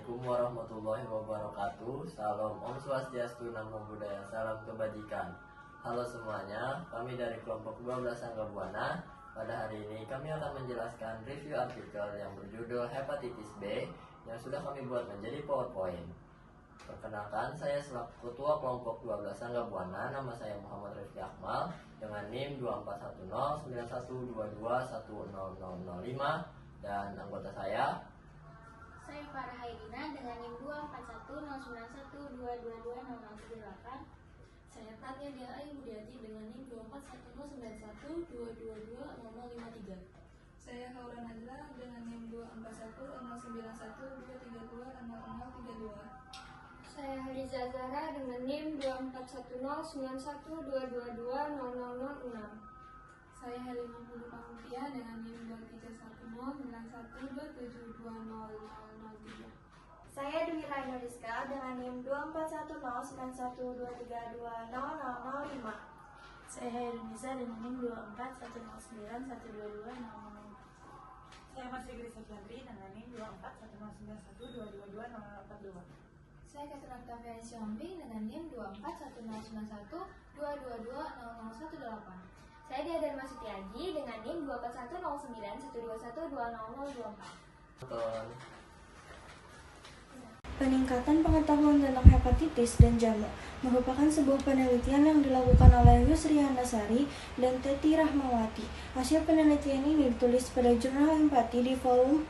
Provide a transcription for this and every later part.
Assalamualaikum warahmatullahi wabarakatuh. Salam Om Swastiastu, Namo Buddhaya, salam kebajikan. Halo semuanya, kami dari kelompok 12 Sangga Buana. Pada hari ini kami akan menjelaskan review artikel yang berjudul Hepatitis B yang sudah kami buat menjadi PowerPoint. Perkenalkan, saya selaku Ketua Kelompok 12 Sangga Buana. Nama saya Muhammad Rifki Akmal dengan NIM 241091210005 dan anggota saya Farah Hairina dengan NIM 24109122200678. Saya Tania Dia Ayu Budiati dengan NIM 24109122200053. Saya Haura Najla dengan NIM 24109123200032. Saya Hariza Zahra dengan NIM 24109122200006. Saya Halimah Bulu Pamutia dengan NIM 23109127200003. Saya Dwi Raino Rizka dengan NIM 24109123200005. Saya Hairunisa dengan NIM 2410912200. Saya Mas Igri Sofyandri dengan NIM 241091222042. Saya Katrina Octavia Syambi dengan NIM 24109122200018. Saya Diadar Masuti Aji dengan NIM 24109121200024. Peningkatan pengetahuan tentang hepatitis dan jamur merupakan sebuah penelitian yang dilakukan oleh Yusri Anasari dan Teti Rahmawati. Hasil penelitian ini ditulis pada Jurnal Empati di volume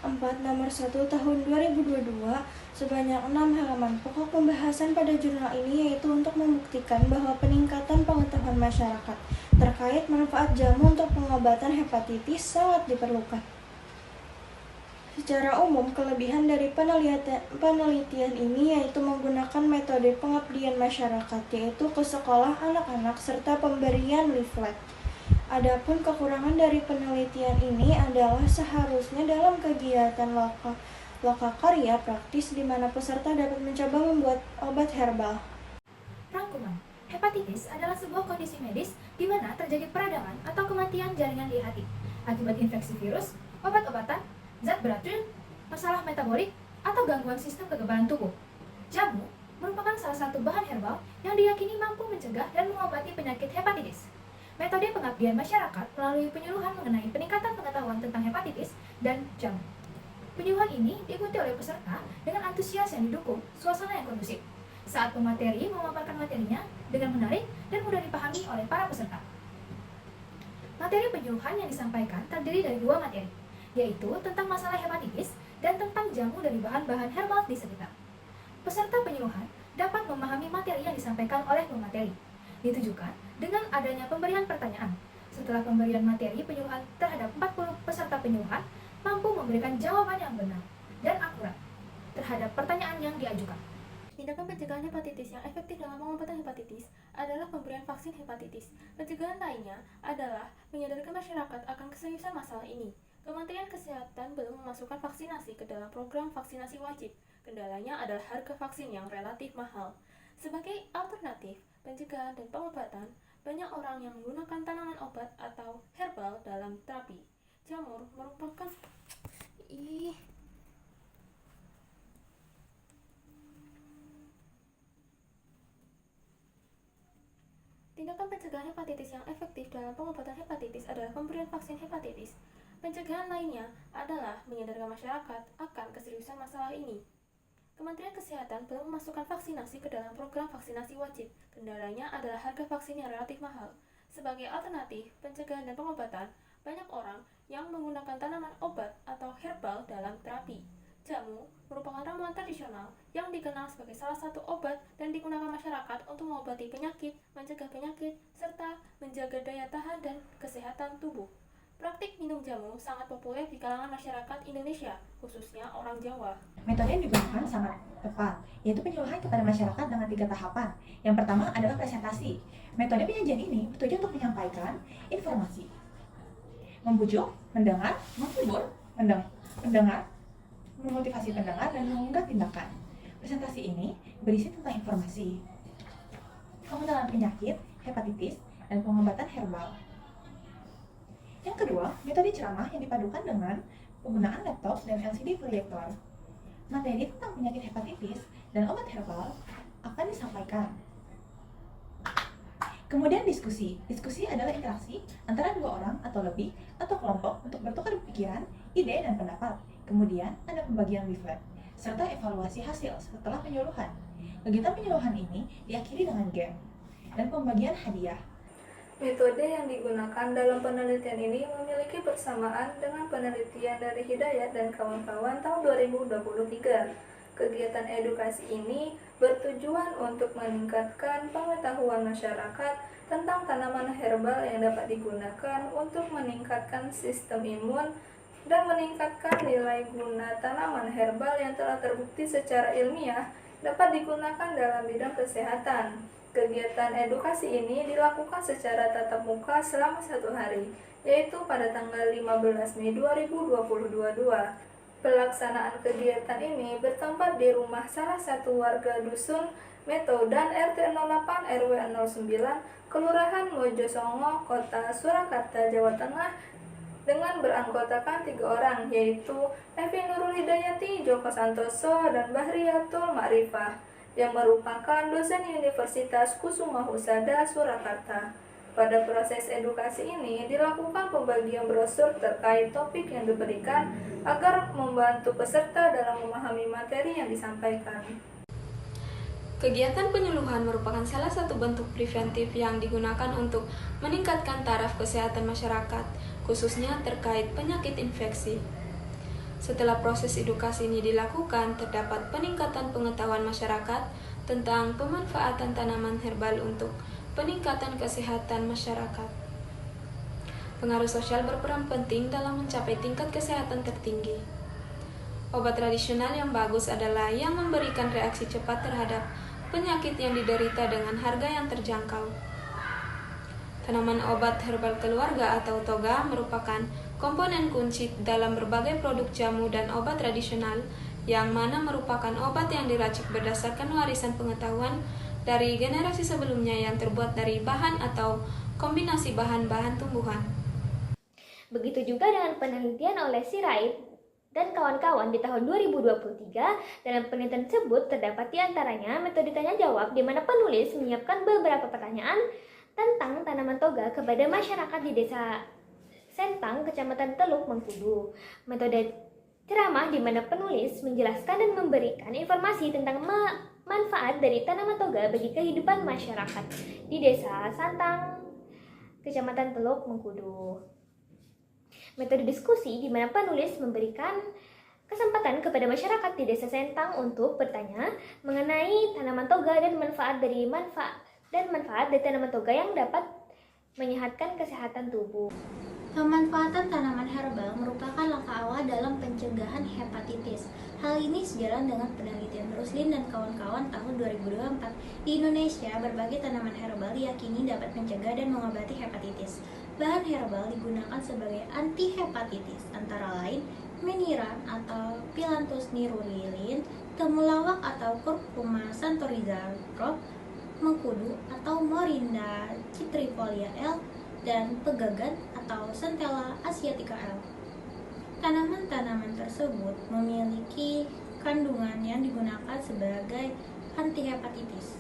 4 nomor 1 tahun 2022 sebanyak 6 halaman. Pokok pembahasan pada jurnal ini yaitu untuk membuktikan bahwa peningkatan pengetahuan masyarakat terkait manfaat jamu untuk pengobatan hepatitis sangat diperlukan. Secara umum, kelebihan dari penelitian ini yaitu menggunakan metode pengabdian masyarakat, yaitu ke sekolah anak-anak serta pemberian leaflet. Adapun kekurangan dari penelitian ini adalah seharusnya dalam kegiatan lokakarya praktis di mana peserta dapat mencoba membuat obat herbal. Rangkuman, hepatitis adalah sebuah kondisi medis di mana terjadi peradangan atau kematian jaringan di hati akibat infeksi virus, obat-obatan, zat beracun, masalah metabolik, atau gangguan sistem kekebalan tubuh. Jamu merupakan salah satu bahan herbal yang diyakini mampu mencegah dan mengobati penyakit hepatitis. Metode pengabdian masyarakat melalui penyuluhan mengenai peningkatan pengetahuan tentang hepatitis dan jamu. Penyuluhan ini diikuti oleh peserta dengan antusias yang didukung suasana yang kondusif saat pemateri memaparkan materinya dengan menarik dan mudah dipahami oleh para peserta. Materi penyuluhan yang disampaikan terdiri dari 2 materi, yaitu tentang masalah hepatitis dan tentang jamu dari bahan-bahan herbal di sekitar. Peserta penyuluhan dapat memahami materi yang disampaikan oleh pemateri. Ditujukan dengan adanya pemberian pertanyaan. Setelah pemberian materi penyuluhan terhadap 40 peserta penyuluhan mampu memberikan jawaban yang benar dan akurat terhadap pertanyaan yang diajukan. Tindakan pencegahan hepatitis yang efektif dalam pengobatan hepatitis adalah pemberian vaksin hepatitis. Pencegahan lainnya adalah menyadarkan masyarakat akan keseriusan masalah ini. Kementerian Kesehatan belum memasukkan vaksinasi ke dalam program vaksinasi wajib. Kendalanya adalah harga vaksin yang relatif mahal. Sebagai alternatif pencegahan dan pengobatan, banyak orang yang menggunakan tanaman obat atau herbal dalam terapi. Jamur merupakan Tindakan pencegahan hepatitis yang efektif dalam pengobatan hepatitis adalah pemberian vaksin hepatitis. Pencegahan lainnya adalah menyadarkan masyarakat akan keseriusan masalah ini. Kementerian Kesehatan belum memasukkan vaksinasi ke dalam program vaksinasi wajib. Kendalanya adalah harga vaksin yang relatif mahal. Sebagai alternatif pencegahan dan pengobatan, banyak orang yang menggunakan tanaman obat atau herbal dalam terapi. Jamu merupakan ramuan tradisional yang dikenal sebagai salah satu obat dan digunakan masyarakat untuk mengobati penyakit, mencegah penyakit, serta menjaga daya tahan dan kesehatan tubuh. Praktik minum jamu sangat populer di kalangan masyarakat Indonesia, khususnya orang Jawa. Metode yang digunakan sangat tepat, yaitu penyuluhan kepada masyarakat dengan 3 tahapan. Yang pertama adalah presentasi. Metode penyajian ini bertujuan untuk menyampaikan informasi, membujuk, mendengar, menghibur, mendengar, memotivasi pendengar, dan mengunggah tindakan. Presentasi ini berisi tentang informasi, pengenalan penyakit, hepatitis, dan pengobatan herbal. Yang kedua, metode ceramah yang dipadukan dengan penggunaan laptop dan LCD proyektor. materi tentang penyakit hepatitis dan obat herbal akan disampaikan. Kemudian diskusi. Diskusi adalah interaksi antara dua orang atau lebih atau kelompok untuk bertukar pikiran, ide, dan pendapat. Kemudian ada pembagian leaflet serta evaluasi hasil setelah penyuluhan. Kegiatan penyuluhan ini diakhiri dengan game dan pembagian hadiah. Metode yang digunakan dalam penelitian ini memiliki persamaan dengan penelitian dari Hidayat dan kawan-kawan tahun 2023. Kegiatan edukasi ini bertujuan untuk meningkatkan pengetahuan masyarakat tentang tanaman herbal yang dapat digunakan untuk meningkatkan sistem imun dan meningkatkan nilai guna tanaman herbal yang telah terbukti secara ilmiah dapat digunakan dalam bidang kesehatan. Kegiatan edukasi ini dilakukan secara tatap muka selama 1 hari, yaitu pada tanggal 15 Mei 2022. Pelaksanaan kegiatan ini bertempat di rumah salah satu warga dusun Metodan RT 08 RW 09, Kelurahan Mojosongo, Kota Surakarta, Jawa Tengah, dengan beranggotakan 3 orang, yaitu Evi Nurul Hidayati, Joko Santoso, dan Bahriyatul Ma'rifah, yang merupakan dosen Universitas Kusuma Husada, Surakarta. Pada proses edukasi ini dilakukan pembagian brosur terkait topik yang diberikan agar membantu peserta dalam memahami materi yang disampaikan. Kegiatan penyuluhan merupakan salah satu bentuk preventif yang digunakan untuk meningkatkan taraf kesehatan masyarakat, khususnya terkait penyakit infeksi. Setelah proses edukasi ini dilakukan, terdapat peningkatan pengetahuan masyarakat tentang pemanfaatan tanaman herbal untuk peningkatan kesehatan masyarakat. Pengaruh sosial berperan penting dalam mencapai tingkat kesehatan tertinggi. Obat tradisional yang bagus adalah yang memberikan reaksi cepat terhadap penyakit yang diderita dengan harga yang terjangkau. Tanaman obat herbal keluarga atau toga merupakan komponen kunci dalam berbagai produk jamu dan obat tradisional, yang mana merupakan obat yang diracik berdasarkan warisan pengetahuan dari generasi sebelumnya yang terbuat dari bahan atau kombinasi bahan-bahan tumbuhan. Begitu juga dengan penelitian oleh Sirait dan kawan-kawan di tahun 2023. Dalam penelitian tersebut terdapat diantaranya metode tanya jawab, di mana penulis menyiapkan beberapa pertanyaan tentang tanaman toga kepada masyarakat di desa Sentang, Kecamatan Teluk Mengkudu. Metode ceramah, di mana penulis menjelaskan dan memberikan informasi tentang manfaat dari tanaman toga bagi kehidupan masyarakat di desa Santang, Kecamatan Teluk Mengkudu. Metode diskusi, di mana penulis memberikan kesempatan kepada masyarakat di desa Sentang untuk bertanya mengenai tanaman toga dan manfaat dari tanaman toga yang dapat menyehatkan kesehatan tubuh. Pemanfaatan tanaman herbal merupakan langkah awal dalam pencegahan hepatitis. Hal ini sejalan dengan penelitian Ruslin dan kawan-kawan tahun 2024. Di Indonesia, berbagai tanaman herbal diyakini dapat mencegah dan mengobati hepatitis. Bahan herbal digunakan sebagai anti-hepatitis, antara lain meniran atau Phyllanthus nirulilin, temulawak atau Curcuma santoriza Rob, mengkudu atau Morinda citrifolia L, dan pegagan atau Centella asiatica L. Tanaman-tanaman tersebut memiliki kandungan yang digunakan sebagai antihepatitis.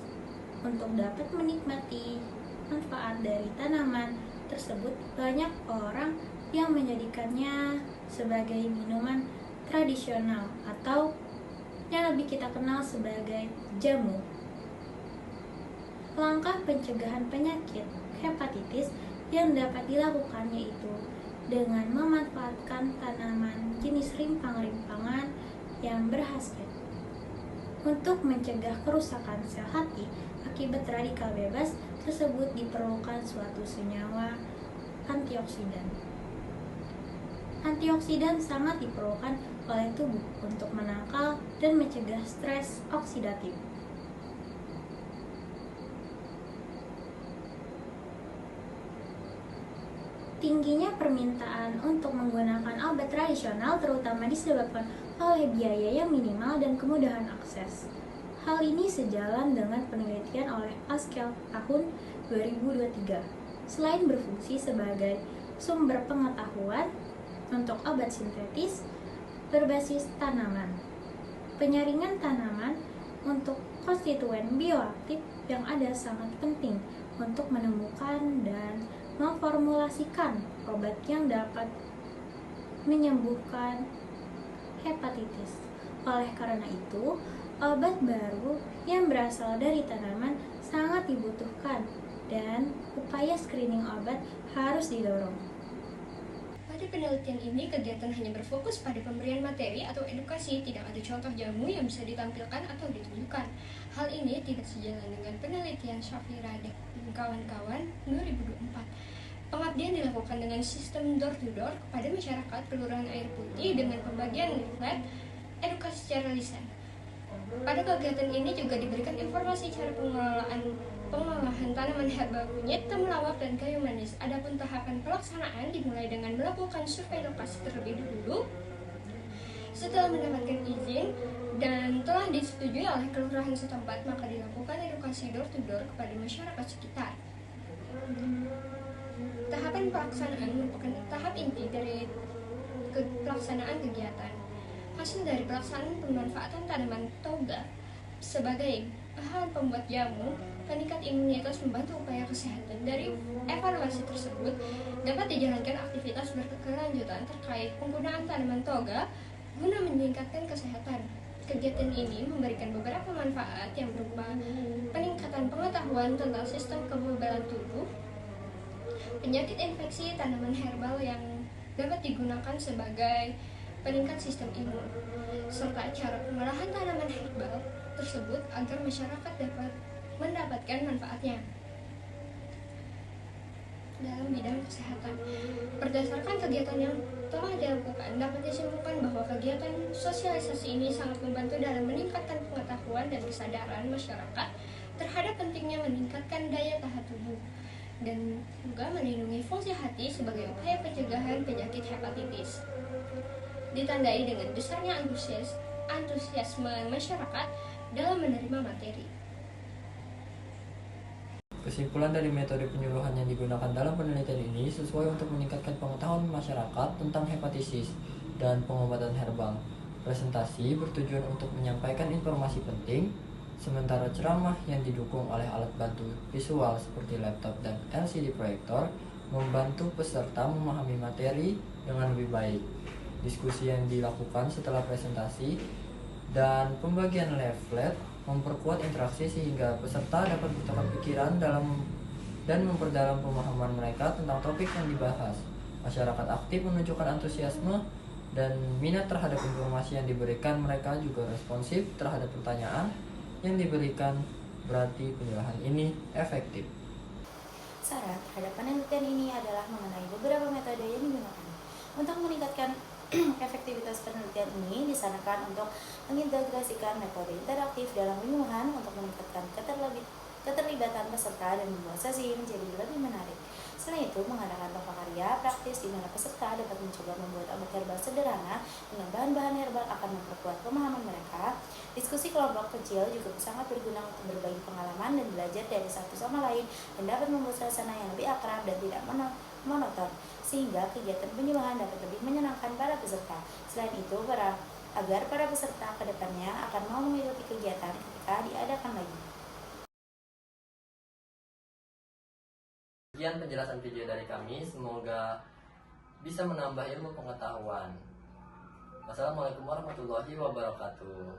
Untuk dapat menikmati manfaat dari tanaman tersebut, banyak orang yang menjadikannya sebagai minuman tradisional atau yang lebih kita kenal sebagai jamu. Langkah pencegahan penyakit hepatitis yang dapat dilakukan yaitu dengan memanfaatkan tanaman jenis rimpang-rimpangan yang berhasil untuk mencegah kerusakan sel hati akibat radikal bebas tersebut. Diperlukan suatu senyawa antioksidan. Antioksidan sangat diperlukan oleh tubuh untuk menangkal dan mencegah stres oksidatif. Tingginya permintaan untuk menggunakan obat tradisional terutama disebabkan oleh biaya yang minimal dan kemudahan akses. Hal ini sejalan dengan penelitian oleh Askel tahun 2023. Selain berfungsi sebagai sumber pengetahuan untuk obat sintetis berbasis tanaman, Penyaringan tanaman untuk konstituen bioaktif yang ada sangat penting untuk menemukan dan memformulasikan obat yang dapat menyembuhkan hepatitis. Oleh karena itu, obat baru yang berasal dari tanaman sangat dibutuhkan dan upaya screening obat harus didorong. Pada penelitian ini, kegiatan hanya berfokus pada pemberian materi atau edukasi, tidak ada contoh jamu yang bisa ditampilkan atau ditunjukkan. Hal ini tidak sejalan dengan penelitian Shafira dan kawan-kawan 2024. Pengabdian dilakukan dengan sistem door-to-door kepada masyarakat Kelurahan Air Putih dengan pembagian leaflet edukasi secara lisan. Pada kegiatan ini juga diberikan informasi cara pengolahan tanaman herbal kunyit, temulawak, dan kayu manis. Adapun tahapan pelaksanaan dimulai dengan melakukan survei lokasi terlebih dahulu. Setelah mendapatkan izin dan telah disetujui oleh kelurahan setempat, maka dilakukan edukasi door-to-door kepada masyarakat sekitar. Tahapan pelaksanaan merupakan tahap inti dari pelaksanaan kegiatan. Hasil dari pelaksanaan pemanfaatan tanaman toga sebagai bahan pembuat jamu, peningkat imunitas membantu upaya kesehatan. Dari evaluasi tersebut, dapat dijalankan aktivitas berkelanjutan terkait penggunaan tanaman toga guna meningkatkan kesehatan. Kegiatan ini memberikan beberapa manfaat yang berupa peningkatan pengetahuan tentang sistem kekebalan tubuh, penyakit infeksi tanaman herbal yang dapat digunakan sebagai peningkat sistem imun, serta cara pengolahan tanaman herbal tersebut agar masyarakat dapat mendapatkan manfaatnya dalam bidang kesehatan. Berdasarkan kegiatan yang telah dilakukan, dapat disimpulkan bahwa kegiatan sosialisasi ini sangat membantu dalam meningkatkan pengetahuan dan kesadaran masyarakat terhadap pentingnya meningkatkan daya tahan tubuh dan juga melindungi fungsi hati sebagai upaya pencegahan penyakit hepatitis. Ditandai dengan besarnya antusiasme masyarakat dalam menerima materi. Kesimpulan dari metode penyuluhan yang digunakan dalam penelitian ini sesuai untuk meningkatkan pengetahuan masyarakat tentang hepatitis dan pengobatan herbal. Presentasi bertujuan untuk menyampaikan informasi penting, sementara ceramah yang didukung oleh alat bantu visual seperti laptop dan LCD proyektor membantu peserta memahami materi dengan lebih baik. Diskusi yang dilakukan setelah presentasi dan pembagian leaflet memperkuat interaksi sehingga peserta dapat bertukar pikiran dan memperdalam pemahaman mereka tentang topik yang dibahas. Masyarakat aktif menunjukkan antusiasme dan minat terhadap informasi yang diberikan. Mereka juga responsif terhadap pertanyaan yang diberikan, berarti penyuluhan ini efektif. Saran terhadap penelitian ini adalah mengenai beberapa metode yang digunakan. Untuk meningkatkan efektivitas penelitian ini disarankan untuk mengintegrasikan metode interaktif dalam penyuluhan untuk meningkatkan keterlibatan peserta dan membuat sesi menjadi lebih menarik. Selain itu, mengadakan toko karya praktis di mana peserta dapat mencoba membuat obat herbal sederhana dengan bahan-bahan herbal akan memperkuat pemahaman mereka. Diskusi kelompok kecil juga sangat berguna untuk berbagi pengalaman dan belajar dari satu sama lain dan dapat membuat suasana yang lebih akrab dan tidak monoton, sehingga kegiatan penyuluhan dapat lebih menyenangkan para peserta. Selain itu, agar para peserta ke depannya akan mau mengikuti kegiatan ketika diadakan lagi. Sekian penjelasan video dari kami, semoga bisa menambah ilmu pengetahuan. Wassalamualaikum warahmatullahi wabarakatuh.